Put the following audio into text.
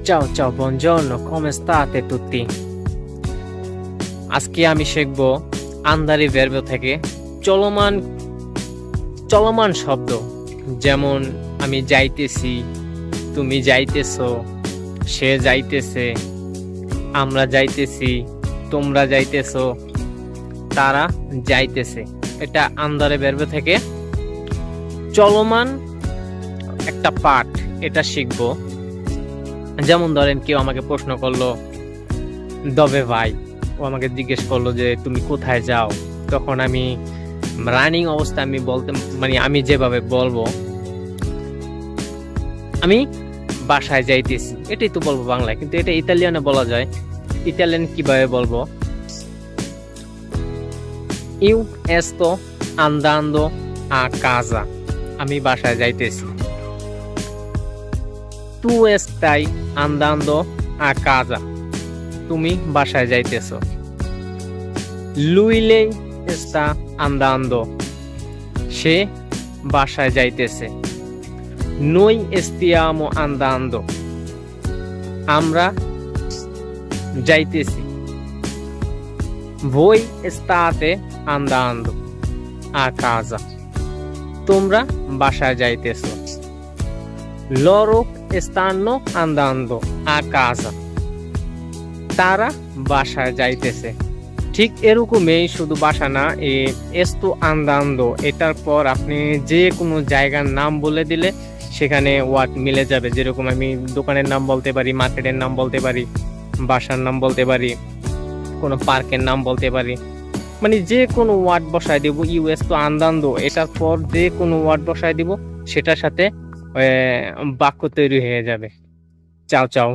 Ciao ciao, buongiorno, come state tutti? আজকে আমি শিখব আন্দারি ভার্ব থেকে চলমান চলমান শব্দ, যেমন আমি যাইতেছি, তুমি যাইতেছো, সে যাইতেছে, আমরা যাইতেছি, তোমরা যাইতেছো, তারা যাইতেছে। এটা আন্দারি ভার্ব থেকে চলমান একটা পাঠ, এটা শিখবো। যেমন ধরেন কেউ আমাকে প্রশ্ন করলো দবে ভাই, ও আমাকে জিজ্ঞেস করলো যে তুমি কোথায় যাও, তখন আমি রানিং অবস্থা আমি বলতে আমি যেভাবে বলবো, আমি বাসায় যাইতেছি, এটাই তো বলবো বাংলায়, কিন্তু এটা ইতালিয়ানে বলা যায়। ইতালিয়ান কিভাবে বলবো? ইউ এsto andando a casa, আমি বাসায় যাইতেছি। Tu stai andando a casa, তুমি বাসায় যাইতেছো। Lui lei sta andando, সে বাসায় যাইতেছে। Noi stiamo andando, আমরা যাইতেছি। Voi state andando a casa, তোমরা বাসায় যাইতেছো। Loro stanno andando a casa, তারা বাসায় যাইতেছে। ঠিক এরকমই, শুধু বাসা না, এস্তো আন্দান্দো এটার পর আপনি যে কোনো জায়গার নাম বলে দিলে সেখানে ওয়ার্ড মিলে যাবে। যেরকম আমি দোকানের নাম বলতে পারি, মার্কেটের নাম বলতে পারি, বাসার নাম বলতে পারি, কোনো পার্কের নাম বলতে পারি, যে কোনো ওয়ার্ড বসায় দেব। ইউ এস্তো আন্দান্দো এটার পর যে কোনো ওয়ার্ড বসায় দিব, সেটার সাথে বাক্য তৈরি হয়ে যাবে। চাও চাও।